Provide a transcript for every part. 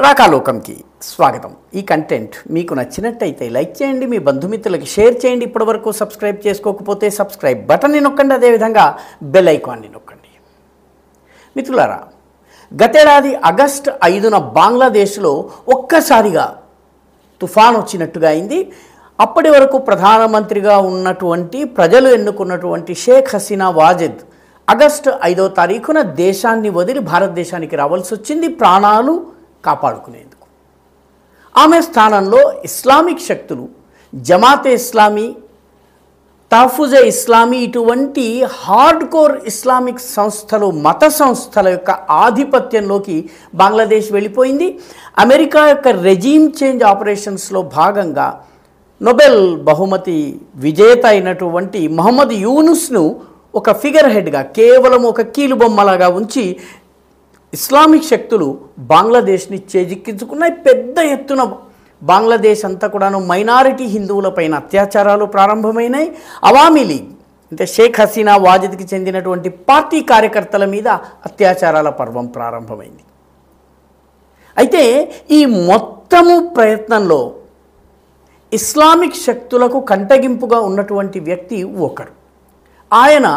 రాకాలోకంకి స్వాగతం. ఈ కంటెంట్ మీకు నచ్చినట్టయితే లైక్ చేయండి, మీ బంధుమిత్రులకి షేర్ చేయండి. ఇప్పటివరకు సబ్స్క్రైబ్ చేసుకోకపోతే సబ్స్క్రైబ్ బటన్ని నొక్కండి, అదేవిధంగా బెల్ ఐకాన్ని నొక్కండి. మిత్రులారా, గతేడాది ఆగస్టు 5న బంగ్లాదేశ్లో ఒక్కసారిగా తుఫాన్ వచ్చినట్టుగా అయింది. అప్పటి వరకు ప్రధానమంత్రిగా ఉన్నటువంటి ప్రజలు ఎన్నుకున్నటువంటి షేక్ హసీనా వాజెద్ ఆగస్టు 5వ తారీఖున దేశాన్ని వదిలి భారతదేశానికి రావాల్సి వచ్చింది ప్రాణాలు కాపాడుకునేందుకు. ఆమె స్థానంలో ఇస్లామిక్ శక్తులు జమాతే ఇస్లామీ, తహఫుజే ఇస్లామీ ఇటువంటి హార్డ్ కోర్ ఇస్లామిక్ సంస్థలు, మత సంస్థల యొక్క ఆధిపత్యంలోకి బంగ్లాదేశ్ వెళ్ళిపోయింది. అమెరికా యొక్క రెజీమ్ చేంజ్ ఆపరేషన్స్లో భాగంగా నోబెల్ బహుమతి విజేత అయినటువంటి మహమ్మద్ యూనుస్ను ఒక ఫిగర్ హెడ్గా, కేవలం ఒక కీలుబొమ్మలాగా ఉంచి ఇస్లామిక్ శక్తులు బంగ్లాదేశ్ని చేజిక్కించుకున్నాయి. పెద్ద ఎత్తున బంగ్లాదేశ్ అంతా కూడాను మైనారిటీ హిందువులపైన అత్యాచారాలు ప్రారంభమైనాయి. అవామీ లీగ్ అంటే షేక్ హసీనా వాజెద్కి చెందినటువంటి పార్టీ కార్యకర్తల మీద అత్యాచారాల పర్వం ప్రారంభమైంది. అయితే ఈ మొత్తము ప్రయత్నంలో ఇస్లామిక్ శక్తులకు కంటగింపుగా ఉన్నటువంటి వ్యక్తి ఒకరు. ఆయన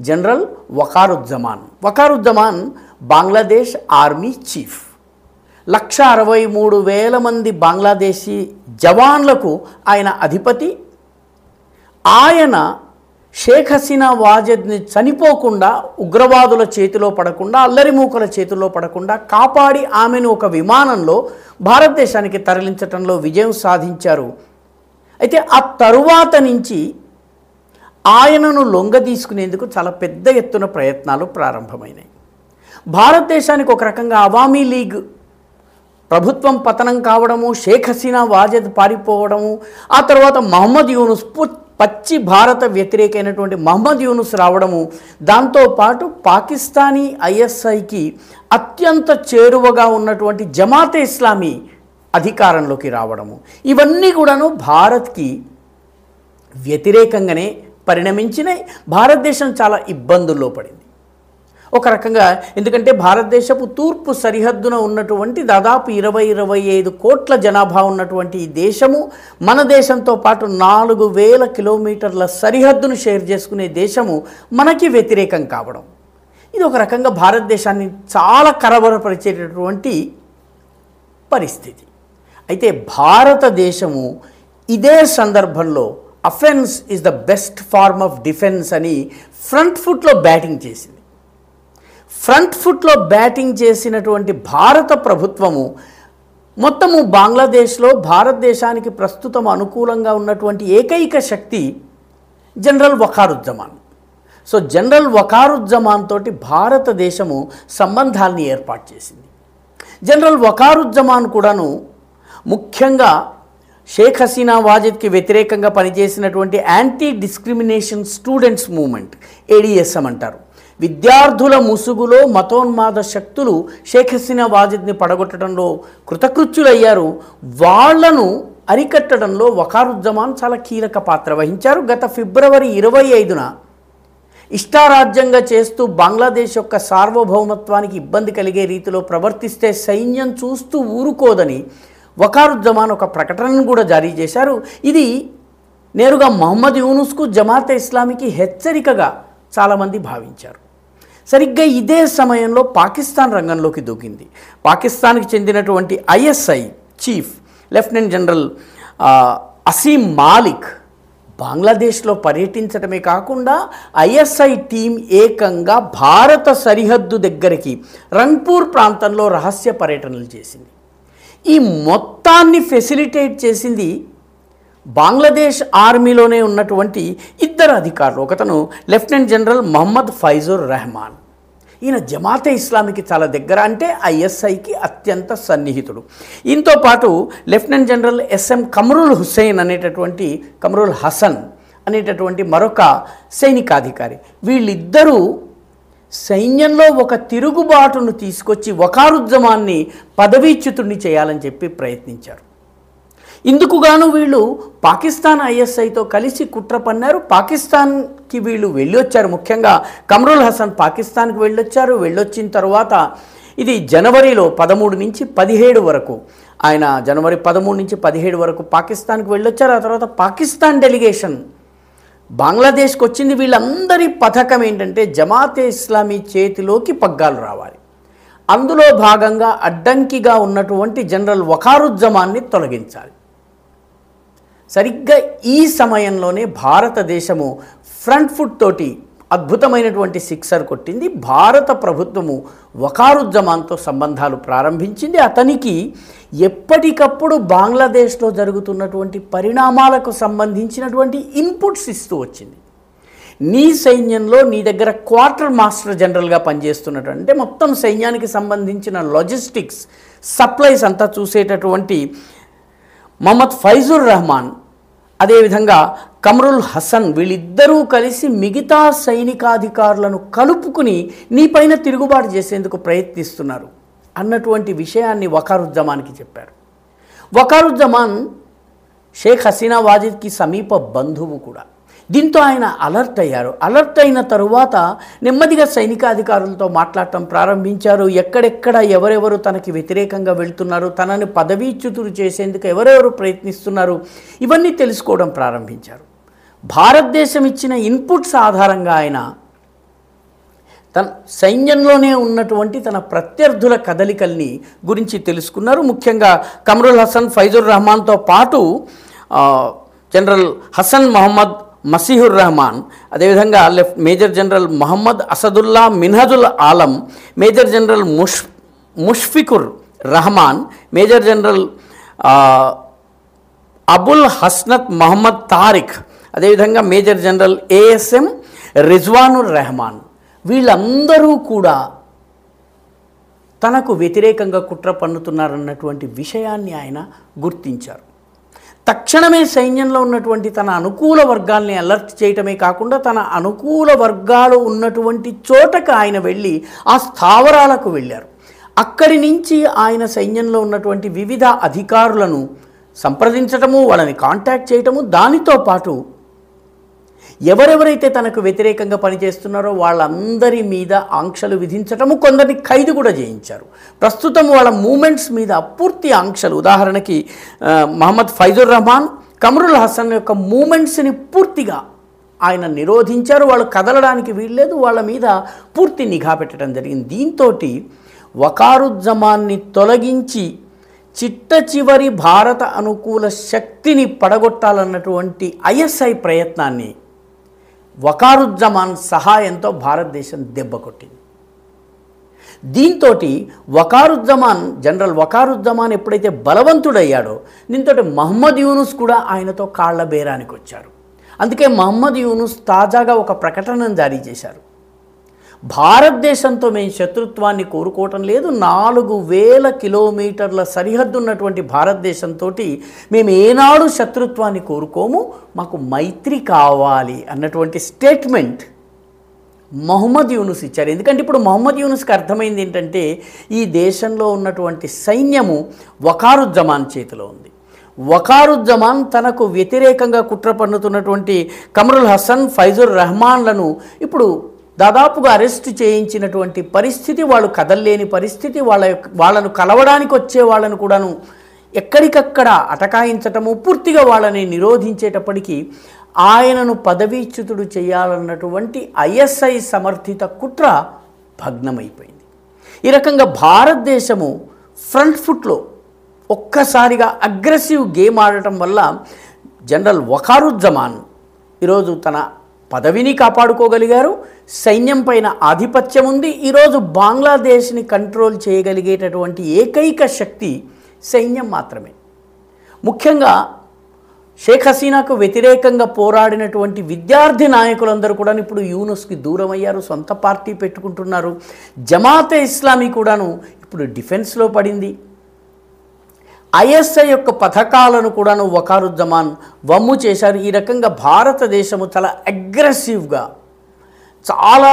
general Waqar-uz-Zaman. Waqar-uz-Zaman Bangladesh army chief. 163,000 మంది బంగ్లాదేశీ జవాన్లకు ఆయన అధిపతి. ఆయన షేక్ హసీనా వాజెద్ని చనిపోకుండా, ఉగ్రవాదుల చేతిలో పడకుండా, అల్లరిమూకల చేతిలో పడకుండా కాపాడి ఆమెను ఒక విమానంలో భారతదేశానికి తరలించడంలో విజయం సాధించారు. అయితే ఆ తరువాత నుంచి ఆయనను లొంగ తీసుకునేందుకు చాలా పెద్ద ఎత్తున ప్రయత్నాలు ప్రారంభమైనాయి. భారతదేశానికి ఒక రకంగా అవామీ లీగ్ ప్రభుత్వం పతనం కావడము, షేక్ హసీనా వాజెద్ పారిపోవడము, ఆ తర్వాత మహమ్మద్ యూనుస్ పచ్చి భారత వ్యతిరేకమైనటువంటి మహమ్మద్ యూనుస్ రావడము, దాంతోపాటు పాకిస్తానీ ఐఎస్ఐకి అత్యంత చేరువగా ఉన్నటువంటి జమాతే ఇస్లామీ అధికారంలోకి రావడము, ఇవన్నీ కూడాను భారత్కి వ్యతిరేకంగానే పరిణమించినాయి. భారతదేశం చాలా ఇబ్బందుల్లో పడింది ఒక రకంగా. ఎందుకంటే భారతదేశపు తూర్పు సరిహద్దున ఉన్నటువంటి దాదాపు 20-25 కోట్ల జనాభా ఉన్నటువంటి ఈ దేశము, మన దేశంతో పాటు 4,000 కిలోమీటర్ల సరిహద్దును షేర్ చేసుకునే దేశము మనకి వ్యతిరేకం కావడం, ఇది ఒక రకంగా భారతదేశాన్ని చాలా కలవరపరిచేటటువంటి పరిస్థితి. అయితే భారతదేశము ఇదే సందర్భంలో offence is the best form of defence అని ఫ్రంట్ ఫుట్లో బ్యాటింగ్ చేసింది. ఫ్రంట్ ఫుట్లో బ్యాటింగ్ చేసినటువంటి భారత ప్రభుత్వము మొత్తము బంగ్లాదేశ్లో భారతదేశానికి ప్రస్తుతం అనుకూలంగా ఉన్నటువంటి ఏకైక శక్తి జనరల్ వకారుజ్జమాన్. సో జనరల్ వకారుజ్జమాన్ తోటి భారతదేశము సంబంధాలని ఏర్పాటు చేసింది. జనరల్ వకారుజ్జమాన్ కూడాను ముఖ్యంగా షేక్ హసీనా వాజెద్కి వ్యతిరేకంగా పనిచేసినటువంటి యాంటీ డిస్క్రిమినేషన్ స్టూడెంట్స్ మూవ్మెంట్, ఏడిఎస్ఎం అంటారు. విద్యార్థుల ముసుగులో మతోన్మాద శక్తులు షేక్ హసీనా వాజెద్ని పడగొట్టడంలో కృతకృత్యులయ్యారు. వాళ్లను అరికట్టడంలో వకారుజ్జమాన్ చాలా కీలక పాత్ర వహించారు. గత ఫిబ్రవరి 25న ఇష్టారాజ్యంగా చేస్తూ బంగ్లాదేశ్ యొక్క సార్వభౌమత్వానికి ఇబ్బంది కలిగే రీతిలో ప్రవర్తిస్తే సైన్యం చూస్తూ ఊరుకోదని వకారుజ్జమాన్ ఒక ప్రకటనను కూడా జారీ చేశారు. ఇది నేరుగా మహమ్మద్ యూనుస్కు, జమాతే ఇస్లామీకి హెచ్చరికగా చాలామంది భావించారు. సరిగ్గా ఇదే సమయంలో పాకిస్తాన్ రంగంలోకి దూకింది. పాకిస్తాన్కి చెందినటువంటి ISI chief lieutenant general Asim Malik బంగ్లాదేశ్లో పర్యటించడమే కాకుండా ఐఎస్ఐ టీం ఏకంగా భారత సరిహద్దు దగ్గరికి రంగ్పూర్ ప్రాంతంలో రహస్య పర్యటనలు చేసింది. ఈ మొత్తాన్ని ఫెసిలిటేట్ చేసింది బంగ్లాదేశ్ ఆర్మీలోనే ఉన్నటువంటి ఇద్దరు అధికారులు. ఒకతను లెఫ్టినెంట్ జనరల్ మహమ్మద్ ఫైజుర్ రెహమాన్. ఈయన జమాతే ఇస్లామీకి చాలా దగ్గర, అంటే ఐఎస్ఐకి అత్యంత సన్నిహితుడు. ఈయనతో పాటు లెఫ్టినెంట్ జనరల్ ఎస్ఎం కమరుల్ హసన్ అనేటటువంటి మరొక సైనికాధికారి. వీళ్ళిద్దరూ సైన్యంలో ఒక తిరుగుబాటును తీసుకొచ్చి వకారుజ్జమాన్ని పదవీచ్యుతుడిని చేయాలని చెప్పి ప్రయత్నించారు. ఇందుకుగాను వీళ్ళు పాకిస్తాన్ ఐఎస్ఐతో కలిసి కుట్ర పన్నారు. పాకిస్తాన్కి వీళ్ళు వెళ్ళొచ్చారు. ముఖ్యంగా కమరుల్ హసన్ పాకిస్తాన్కి వెళ్ళొచ్చారు. వెళ్ళొచ్చిన తర్వాత ఇది జనవరిలో 13 నుంచి 17 వరకు ఆయన జనవరి 13 నుంచి 17 వరకు పాకిస్తాన్కి వెళ్ళొచ్చారు. ఆ తర్వాత పాకిస్తాన్ డెలిగేషన్ బంగ్లాదేశ్కి వచ్చింది. వీళ్ళందరి పథకం ఏంటంటే జమాతే ఇస్లామీ చేతిలోకి పగ్గాలు రావాలి. అందులో భాగంగా అడ్డంకిగా ఉన్నటువంటి జనరల్ వకారుజ్జమాన్ని తొలగించాలి. సరిగ్గా ఈ సమయంలోనే భారతదేశము ఫ్రంట్ ఫుట్ తోటి అద్భుతమైనటువంటి సిక్సర్ కొట్టింది. భారత ప్రభుత్వము వకారుజ్జమాన్తో సంబంధాలు ప్రారంభించింది. అతనికి ఎప్పటికప్పుడు బంగ్లాదేశ్లో జరుగుతున్నటువంటి పరిణామాలకు సంబంధించినటువంటి ఇన్పుట్స్ ఇస్తూ వచ్చింది. నీ సైన్యంలో నీ దగ్గర క్వార్టర్ మాస్టర్ జనరల్గా పనిచేస్తున్నట్టు, అంటే మొత్తం సైన్యానికి సంబంధించిన లాజిస్టిక్స్ సప్లైస్ అంతా చూసేటటువంటి మొహమ్మద్ ఫైజుర్ రెహమాన్, అదేవిధంగా కమరుల్ హసన్, వీళ్ళిద్దరూ కలిసి మిగతా సైనికాధికారులను కలుపుకుని నీపైన తిరుగుబాటు చేసేందుకు ప్రయత్నిస్తున్నారు అన్నటువంటి విషయాన్ని వకారుజ్జమాన్కి చెప్పారు. వకారుజ్జమాన్ షేక్ హసీనా వాజిద్కి సమీప బంధువు కూడా. దీంతో ఆయన అలర్ట్ అయ్యారు. అలర్ట్ అయిన తరువాత నెమ్మదిగా సైనికాధికారులతో మాట్లాడటం ప్రారంభించారు. ఎక్కడెక్కడ ఎవరెవరు తనకి వ్యతిరేకంగా వెళ్తున్నారు, తనని పదవీచ్యుతులు చేసేందుకు ఎవరెవరు ప్రయత్నిస్తున్నారు, ఇవన్నీ తెలుసుకోవడం ప్రారంభించారు. భారతదేశం ఇచ్చిన ఇన్పుట్స్ ఆధారంగా ఆయన తన సైన్యంలోనే ఉన్నటువంటి తన ప్రత్యర్థుల కదలికల్ని గురించి తెలుసుకున్నారు. ముఖ్యంగా కమరుల్ హసన్, ఫైజుర్ రెహమాన్తో పాటు జనరల్ హసన్ మహమ్మద్ మసీహుర్ రెహమాన్, అదేవిధంగా major general Mohammad Asadullah Minhajul Alam, major general Mushfiqur Rahman, major general Abul Hasnat Mohammad Tariq, అదేవిధంగా major general ASM Rizwanur Rahman, వీళ్ళందరూ కూడా తనకు వ్యతిరేకంగా కుట్ర పన్నుతున్నారన్నటువంటి విషయాన్ని ఆయన గుర్తించారు. తక్షణమే సైన్యంలో ఉన్నటువంటి తన అనుకూల వర్గాల్ని అలర్ట్ చేయటమే కాకుండా తన అనుకూల వర్గాలు ఉన్నటువంటి చోటకు ఆయన వెళ్ళి ఆ స్థావరాలకు వెళ్ళారు. అక్కడి నుంచి ఆయన సైన్యంలో ఉన్నటువంటి వివిధ అధికారులను సంప్రదించటము, వాళ్ళని కాంటాక్ట్ చేయటము, దానితో పాటు ఎవరెవరైతే తనకు వ్యతిరేకంగా పనిచేస్తున్నారో వాళ్ళందరి మీద ఆంక్షలు విధించటము, కొందరిని ఖైదు కూడా చేయించారు. ప్రస్తుతం వాళ్ళ మూమెంట్స్ మీద పూర్తి ఆంక్షలు, ఉదాహరణకి మహమ్మద్ ఫైజుర్ రెహమాన్, కమరుల్ హసన్ యొక్క మూమెంట్స్ని పూర్తిగా ఆయన నిరోధించారు. వాళ్ళు కదలడానికి వీల్లేదు, వాళ్ళ మీద పూర్తి నిఘా పెట్టడం జరిగింది. దీంతో వకారుజ్జమాన్ని తొలగించి చిట్ట చివరి భారత అనుకూల శక్తిని పడగొట్టాలన్నటువంటి ఐఎస్ఐ ప్రయత్నాన్ని వకారుజ్జమాన్ సహాయంతో భారతదేశం దెబ్బకొట్టింది. దీంతో వకారుజ్జమాన్, జనరల్ వకారుజ్జమాన్ ఎప్పుడైతే బలవంతుడయ్యాడో దీంతో మహమ్మద్ యూనుస్ కూడా ఆయనతో కాళ్ల బేరానికి వచ్చారు. అందుకే మహమ్మద్ యూనుస్ తాజాగా ఒక ప్రకటనను జారీ చేశారు. భారతదేశంతో మేము శత్రుత్వాన్ని కోరుకోవటం లేదు, 4000 కిలోమీటర్ల సరిహద్దు ఉన్నటువంటి భారతదేశంతో మేము ఏనాడు శత్రుత్వాన్ని కోరుకోము, మాకు మైత్రి కావాలి అన్నటువంటి స్టేట్మెంట్ మహమ్మద్ యూనుస్ ఇచ్చారు. ఎందుకంటే ఇప్పుడు మహమ్మద్ యూనుస్కి అర్థమైంది ఏంటంటే ఈ దేశంలో ఉన్నటువంటి సైన్యము వకారుజ్జమాన్ చేతిలో ఉంది. వకారుజ్జమాన్ తనకు వ్యతిరేకంగా కుట్ర పన్నుతున్నటువంటి కమరుల్ హసన్, ఫైజుర్ రెహమాన్లను ఇప్పుడు దాదాపుగా అరెస్ట్ చేయించినటువంటి పరిస్థితి, వాళ్ళు కదల్లేని పరిస్థితి, వాళ్ళను కలవడానికి వచ్చే వాళ్ళను కూడాను ఎక్కడికక్కడ అటకాయించటము, పూర్తిగా వాళ్ళని నిరోధించేటప్పటికీ ఆయనను పదవీచ్యుతుడు చేయాలన్నటువంటి ఐఎస్ఐ సమర్థిత కుట్ర భగ్నమైపోయింది. ఈ రకంగా భారతదేశము ఫ్రంట్ ఫుట్లో ఒక్కసారిగా అగ్రెసివ్ గేమ్ ఆడటం వల్ల జనరల్ వకారుజ్జమాన్ ఈరోజు తన పదవిని కాపాడుకోగలిగారు, సైన్యం పైన ఆధిపత్యం ఉంది. ఈరోజు బంగ్లాదేశ్ని కంట్రోల్ చేయగలిగేటటువంటి ఏకైక శక్తి సైన్యం మాత్రమే. ముఖ్యంగా షేక్ హసీనాకు వ్యతిరేకంగా పోరాడినటువంటి విద్యార్థి నాయకులందరూ కూడా ఇప్పుడు యూనుస్కి దూరం అయ్యారు, సొంత పార్టీ పెట్టుకుంటున్నారు. జమాతే ఇస్లామీ కూడాను ఇప్పుడు డిఫెన్స్లో పడింది. ఐఎస్ఐ యొక్క పథకాలను కూడాను వకారుజ్జమాన్ వమ్ము చేశారు. ఈ రకంగా భారతదేశము చాలా అగ్రెసివ్గా, చాలా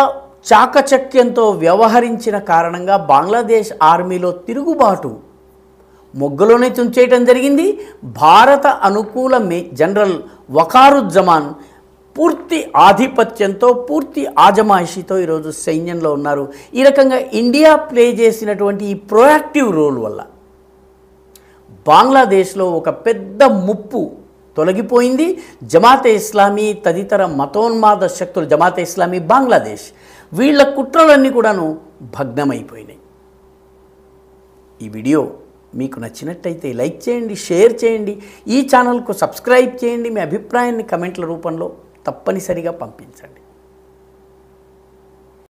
చాకచక్యంతో వ్యవహరించిన కారణంగా బంగ్లాదేశ్ ఆర్మీలో తిరుగుబాటు మొగ్గలోనే తుంచేయటం జరిగింది. భారత అనుకూల జనరల్ వకారుజ్జమాన్ పూర్తి ఆధిపత్యంతో పూర్తి ఆజమాయిషీతో ఈరోజు సైన్యంలో ఉన్నారు. ఈ రకంగా ఇండియా ప్లే చేసినటువంటి ఈ ప్రొయాక్టివ్ రోల్ వల్ల బంగ్లాదేశ్లో ఒక పెద్ద ముప్పు తొలగిపోయింది. జమాతే ఇస్లామీ తదితర మతోన్మాద శక్తులు, జమాతే ఇస్లామీ బంగ్లాదేశ్, వీళ్ళ కుట్రలన్నీ కూడాను భగ్నమైపోయినాయి. ఈ వీడియో మీకు నచ్చినట్టయితే లైక్ చేయండి, షేర్ చేయండి, ఈ ఛానల్కు సబ్స్క్రైబ్ చేయండి. మీ అభిప్రాయాన్ని కమెంట్ల రూపంలో తప్పనిసరిగా పంపించండి.